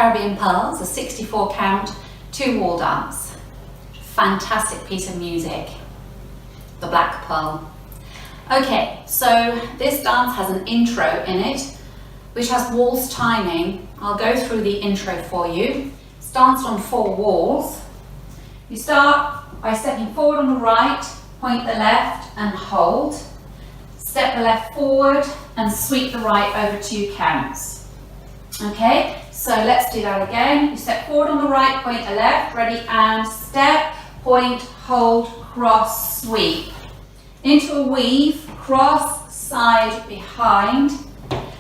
Caribbean Pearls, a 64 count, 2-wall dance. Fantastic piece of music, the Black Pearl. Okay, so this dance has an intro in it, which has waltz timing. I'll go through the intro for you. It's danced on 4 walls. You start by stepping forward on the right, point the left and hold. Step the left forward and sweep the right over 2 counts. Okay, so let's do that again. You step forward on the right, point the left, ready, and step, point, hold, cross, sweep. Into a weave, cross, side, behind.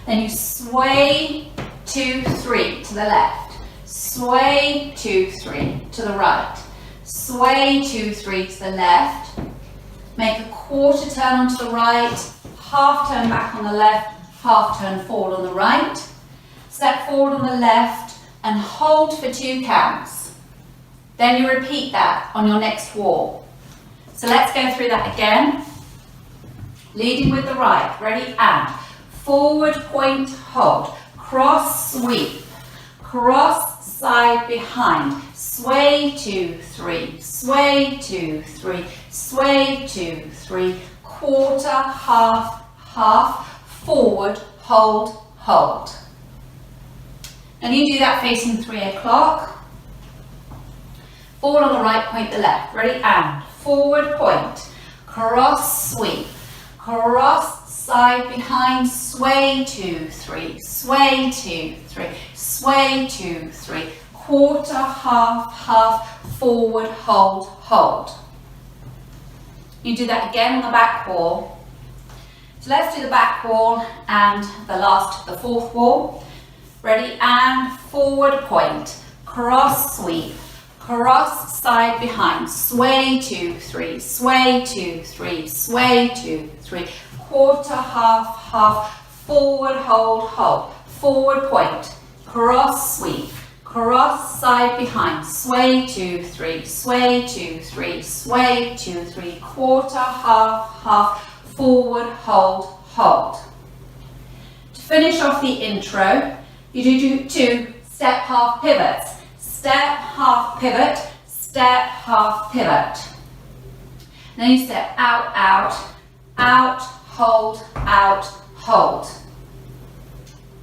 Then you sway, 2, 3 to the left. Sway, 2, 3 to the right. Sway, 2, 3 to the left. Make a quarter turn onto the right, half turn back on the left, half turn forward on the right. Step forward on the left and hold for 2 counts. Then you repeat that on your next wall. So let's go through that again. Leading with the right, ready, and forward, point, hold, cross, sweep, cross, side, behind, sway, 2, 3, sway, 2, 3, sway, 2, 3, quarter, half, half, forward, hold, hold. And you do that facing 3 o'clock. Forward on the right, point the left. Ready, and forward, point, cross, sweep, cross, side, behind, sway, 2, 3, sway, 2, 3, sway, 2, 3, quarter, half, half, forward, hold, hold. You do that again on the back wall. So let's do the back wall and the 4th wall. Ready, and forward, point, cross, sweep, cross, side, behind, sway, 2, 3, sway, 2, 3, sway, 2, 3, quarter, half, half, forward, hold, hold, forward, point, cross, sweep, cross, side, behind, sway, 2, 3, sway, 2, 3, sway, 2, 3, quarter, half, half, forward, hold, hold. To finish off the intro, you do 2 step half pivots. Step, half pivot, step, half pivot. Then you step out, out, out, hold, out, hold.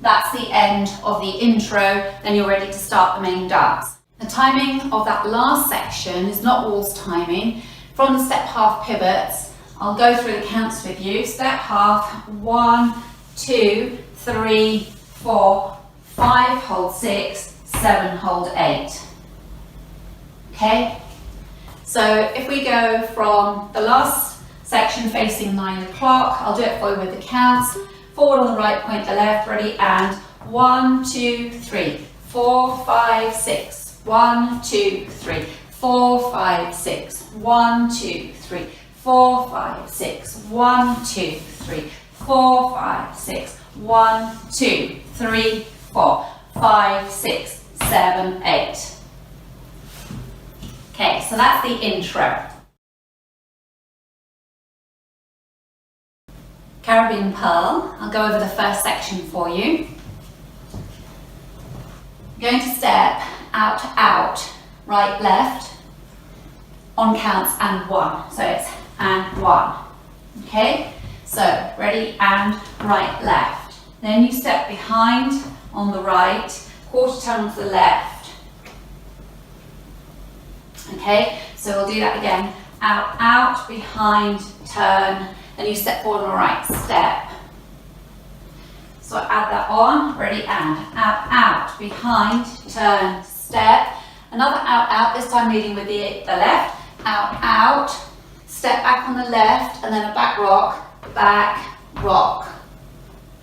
That's the end of the intro, then you're ready to start the main dance. The timing of that last section is not waltz timing. From the step half pivots, I'll go through the counts with you. Step half, 1, 2, 3, 4, 5, hold 6, 7, hold 8. Okay? So if we go from the last section facing 9 o'clock, I'll do it for you with the counts. Forward on the right, point the left, ready, and 1, 2, 3, 4, 5, 6. 1, 2, 3, 4, 5, 6. 1, 2, 3, 4, 5, 6. 1, 2, 3, 4, 5, 6. 1, 2, 3, 4, 5, 6, 7, 8. Okay, so that's the intro. Caribbean Pearl, I'll go over the first section for you. You're going to step out, out, right, left, on counts and 1. So it's and 1. Okay, so ready, and right, left. Then you step behind on the right, quarter turn onto the left. Okay, so we'll do that again. Out, out, behind, turn, then you step forward on the right, step. So add that on, ready, and out, out, behind, turn, step. Another out, out, this time leading with the left. Out, out, step back on the left, and then a back rock.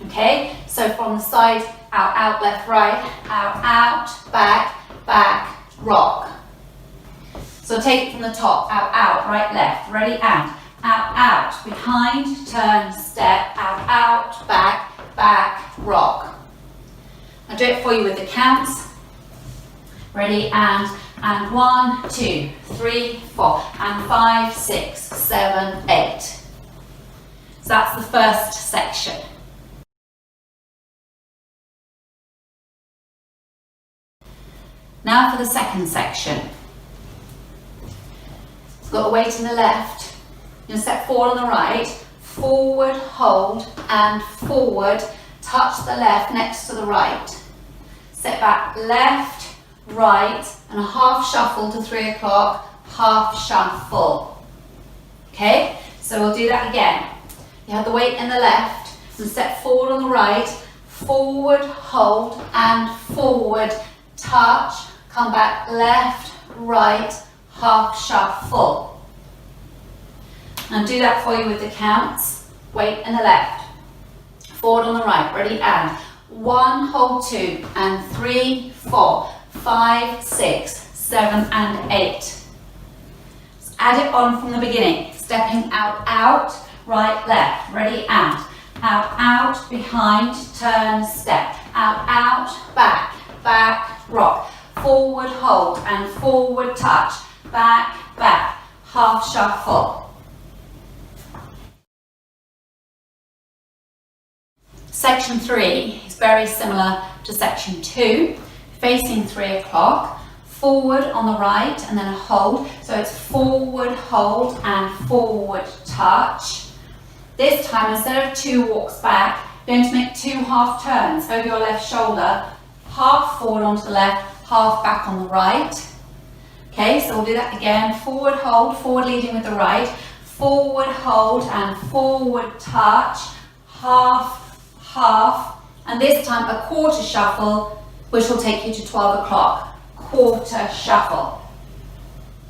Okay, so from the side, out, out, left, right, out, out, back, rock. So take it from the top, out, out, right, left, ready, and out, out, behind, turn, step, out, out, back, rock. I'll do it for you with the counts. Ready, and 1, 2, 3, 4, and 5, 6, 7, 8. So that's the first section. Now for the second section. Got the weight in the left. You're going to step forward on the right, forward, hold, and forward, touch the left next to the right. Step back, left, right, and a half shuffle to 3 o'clock, half shuffle. Okay, so we'll do that again. You have the weight in the left, and step forward on the right, forward, hold, and forward, touch, come back, left, right, half shuffle. And do that for you with the counts. Weight in the left, forward on the right, ready, and 1, hold 2, and 3, 4, 5, 6, 7, and 8. Let's add it on from the beginning. Stepping out, out, right, left, ready, and out, out, behind, turn, step, out, out, back, back, rock, forward, hold, and forward, touch, back, back, half shuffle. Section 3 is very similar to section 2, facing 3 o'clock, forward on the right and then a hold, so it's forward, hold, and forward, touch. This time, instead of 2 walks back, you're going to make 2 half turns over your left shoulder, half forward onto the left, half back on the right. Okay, so we'll do that again. Forward, hold, forward leading with the right, forward, hold, and forward, touch, half, half, and this time a quarter shuffle, which will take you to 12 o'clock. Quarter shuffle.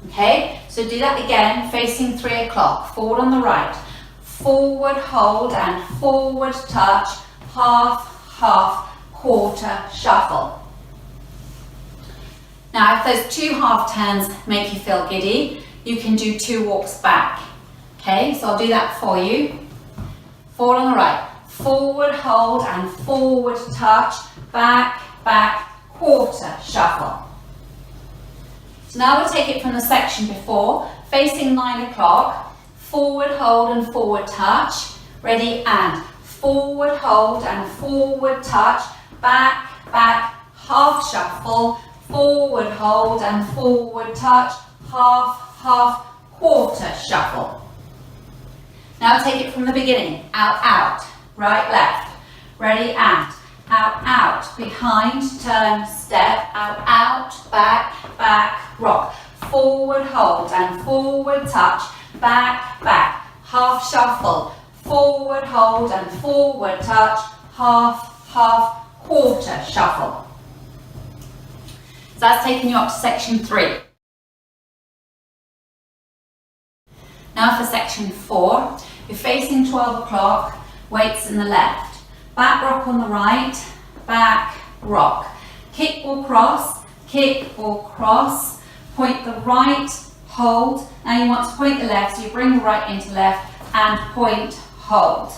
Okay, so do that again, facing 3 o'clock, forward on the right, forward, hold, and forward, touch, half, half, quarter shuffle. Now, if those 2 half turns make you feel giddy, you can do 2 walks back. Okay, so I'll do that for you. Forward on the right, forward, hold, and forward, touch, back, back, quarter shuffle. So now we'll take it from the section before, facing 9 o'clock, forward, hold, and forward, touch, ready, and forward, hold, and forward, touch, back, back, half shuffle, forward, hold, and forward, touch, half, half, quarter shuffle. Now take it from the beginning, out, out, right, left, ready, and out, out, behind, turn, step, out, out, back, back, rock, forward, hold, and forward, touch, back, back, half shuffle, forward, hold, and forward, touch, half, half, quarter shuffle. So that's taking you up to section 3. Now for section 4, you're facing 12 o'clock, weights in the left, back rock on the right, back rock, kick or cross, point the right, hold, now you want to point the left, so you bring the right into left and point, hold.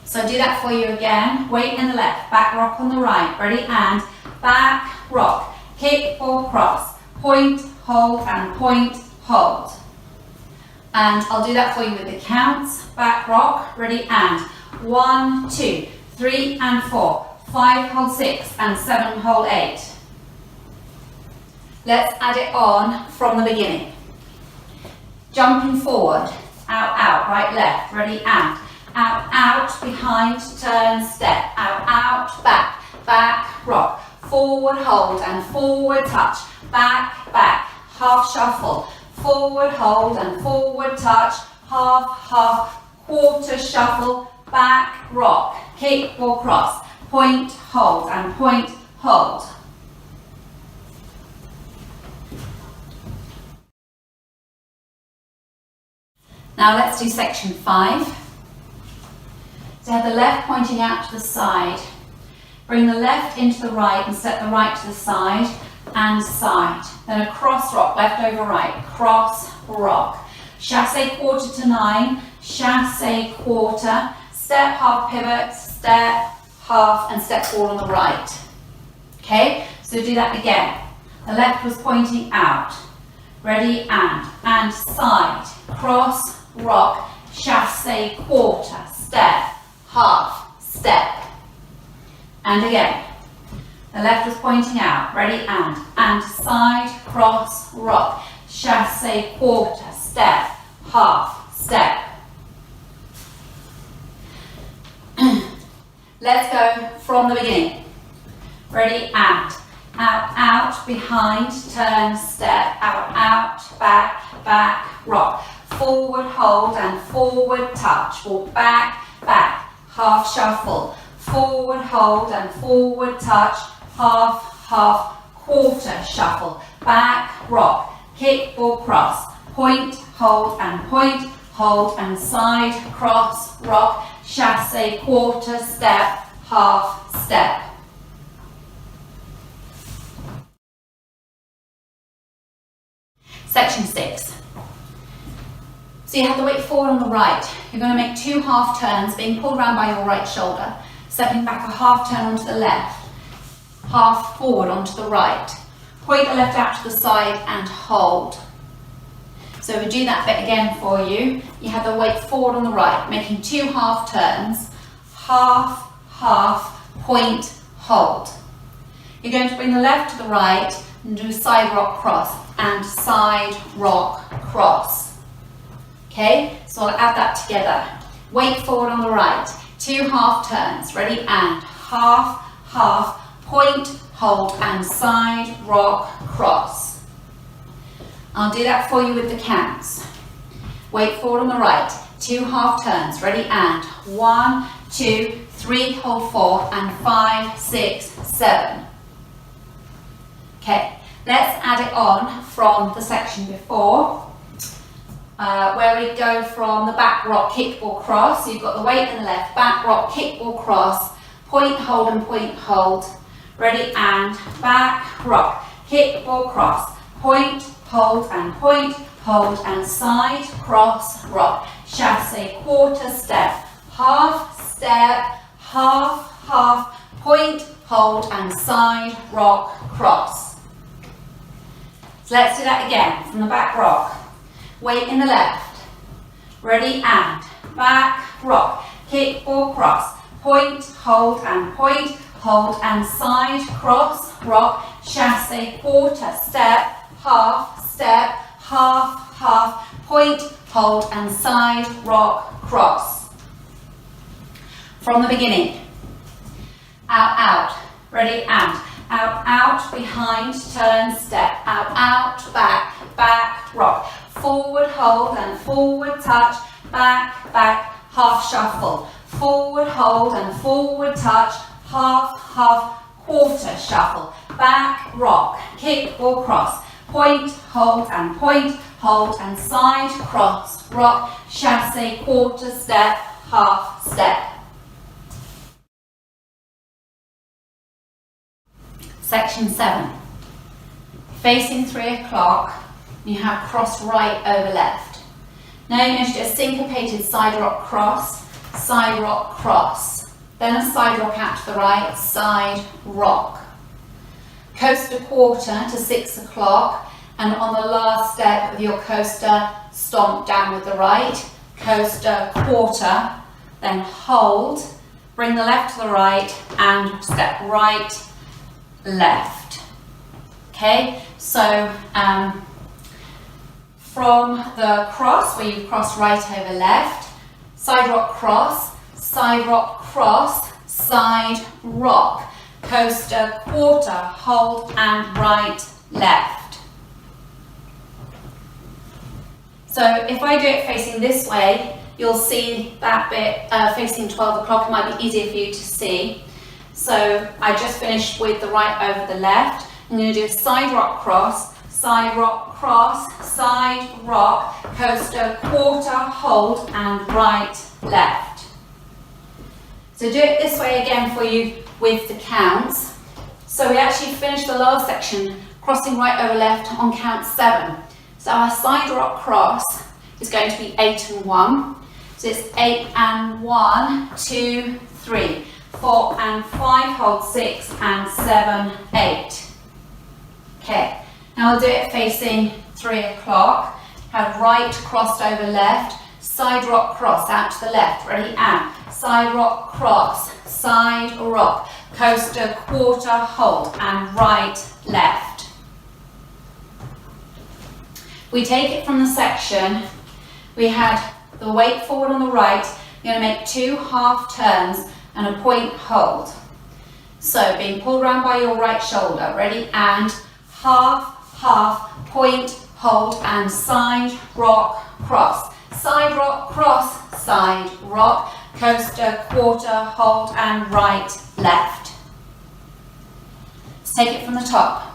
So do that for you again, weight in the left, back rock on the right, ready, and back rock, kick or cross, point, hold, and point, hold. And I'll do that for you with the counts, back rock, ready, and 1, 2, 3, and 4, 5, hold 6, and 7, hold 8. Let's add it on from the beginning. Jumping forward, out, out, right, left, ready, and out, out, behind, turn, step, out, out, back, back, rock, forward, hold, and forward, touch, back, back, half shuffle, forward, hold, and forward, touch, half, half, quarter shuffle, back, rock, kick or cross, point, hold, and point, hold. Now let's do section 5. So have the left pointing out to the side. Bring the left into the right and step the right to the side and side. Then a cross rock, left over right, cross rock. Chassé quarter to 9, chassé quarter, step half pivot, step half and step forward on the right. Okay, so do that again. The left was pointing out. Ready, and side, cross, rock, chassé quarter, step, half, step. And again, The left was pointing out. Ready, and side, cross, rock. Chasse, quarter, step, half, step. Let's go from the beginning. Ready, and out, out, behind, turn, step, out, out, back, back, rock. Forward, hold, and forward, touch. Walk back, back, half shuffle. Forward, hold, and forward, touch. Half, half, quarter, shuffle. Back, rock. Kick or cross. Point, hold, and side, cross, rock. Chasse, quarter, step, half, step. Section 6. So you have the weight forward on the right. You're going to make 2 half turns, being pulled around by your right shoulder. Stepping back a half turn onto the left. Half forward onto the right. Point the left out to the side and hold. So we do that bit again for you. You have the weight forward on the right, making 2 half turns. Half, half, point, hold. You're going to bring the left to the right and do side rock cross and side rock cross. Okay, so I'll add that together. Weight forward on the right, 2 half turns. Ready, and half, half, point, hold, and side rock cross. I'll do that for you with the counts. Weight forward on the right, 2 half turns. Ready, and 1, 2, 3, hold 4, and 5, 6, 7. Okay, let's add it on from the section before, where we go from the back rock, kick or cross. So you've got the weight in the left, back rock, kick or cross, point, hold, and point, hold. Ready, and back rock, kick or cross, point, hold, and side, cross, rock. Chasse, quarter, step, half, half, point, hold, and side, rock, cross. So let's do that again from the back rock. Weight in the left. Ready, and back rock, kick or cross, point, hold, and side, cross, rock. Chasse, quarter, step, half, half, point, hold, and side, rock, cross. From the beginning. Out, out. Ready, and out, out, behind, turn, step, out, out, back, back, rock. Forward, hold, and forward, touch, back, back, half shuffle. Forward, hold, and forward, touch, half, half, quarter shuffle. Back, rock, kick or cross, point, hold, and side, cross, rock. Chasse, quarter, step, half, step. Section 7. Facing 3 o'clock, you have cross right over left. Now you're going to do a syncopated side rock cross, then a side rock out to the right, side rock. Coaster quarter to 6 o'clock, and on the last step of your coaster, stomp down with the right, coaster quarter, then hold, bring the left to the right, and step right, left. Okay, so from the cross, where you cross right over left, side rock cross, side rock, coaster quarter, hold, and right, left. So if I do it facing this way, you'll see that bit facing 12 o'clock. It might be easier for you to see. So I just finished with the right over the left. I'm going to do a side rock cross, side rock, coaster, quarter, hold, and right, left. So do it this way again for you with the counts. So we actually finished the lower section crossing right over left on count 7. So our side rock cross is going to be 8 and 1. So it's 8 and 1, 2, 3, 4 and 5, hold 6 and 7, 8. Okay, now we'll do it facing 3 o'clock. Have right crossed over left, side rock cross out to the left. Ready, and side rock cross, side rock, coaster, quarter, hold, and right, left. We take it from the section, we had the weight forward on the right, you're going to make 2 half turns and a point hold. So being pulled round by your right shoulder, ready, and half, half, point, hold, and side, rock, cross. Side rock, cross, side rock, coaster, quarter, hold, and right, left. Let's take it from the top.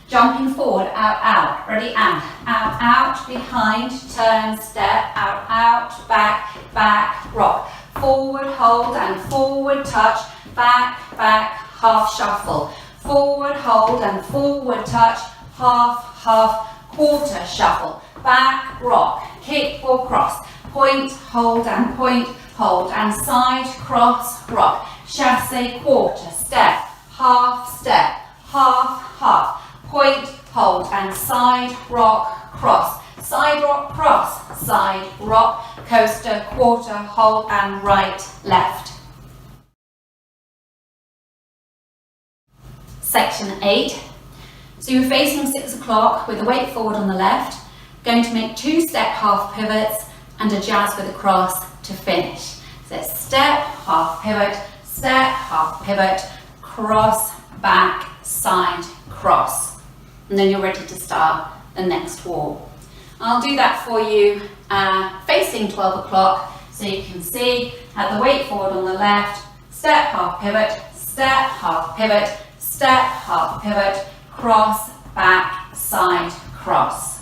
Jumping forward, out, out, ready, and out, out, behind, turn, step, out, out, back, back, rock. Forward, hold, and forward, touch, back, back, half shuffle. Forward, hold, and forward, touch, half, half, quarter shuffle. Back, rock, kick or cross, point, hold, and side, cross, rock. Chassé, quarter, step, half, half, point, hold, and side, rock, cross. Side rock, cross, side rock, coaster, quarter, hold, and right, left. Section 8. So you're facing 6 o'clock with the weight forward on the left, going to make 2 step half pivots and a jazz with a cross to finish. So step, half pivot, cross, back, side, cross. And then you're ready to start the next wall. I'll do that for you facing 12 o'clock so you can see at the weight forward on the left, step, half pivot, step, half pivot, cross, back, side, cross.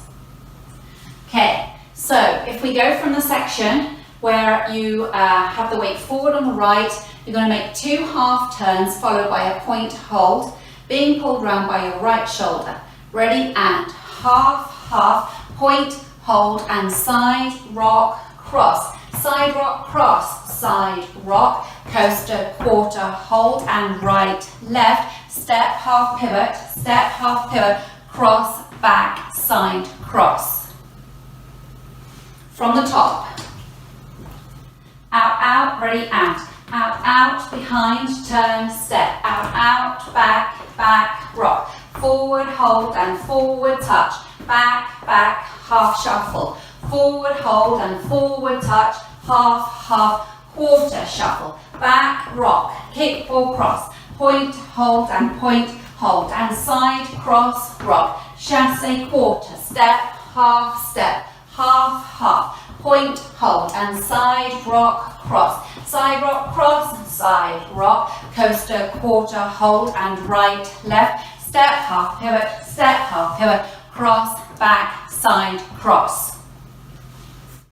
Okay, so if we go from the section where you have the weight forward on the right, you're going to make 2 half turns followed by a point hold, being pulled round by your right shoulder. Ready, and half, half, point, hold, and side, rock, cross. Side rock, cross, side rock, coaster, quarter, hold, and right, left, step, half pivot, cross, back, side, cross. From the top. Out, out, ready, and out, out, behind, turn, step, out, out, back, back, rock. Forward, hold, and forward, touch, back, back, half shuffle. Forward, hold, and forward, touch, half, half, quarter shuffle. Back, rock, kick or cross, point, hold, and side, cross, rock. Chassé, quarter, step, half, half, point, hold, and side, rock, cross. Side rock, cross, side rock, coaster, quarter, hold, and right, left, step, half pivot, cross, back, side, cross.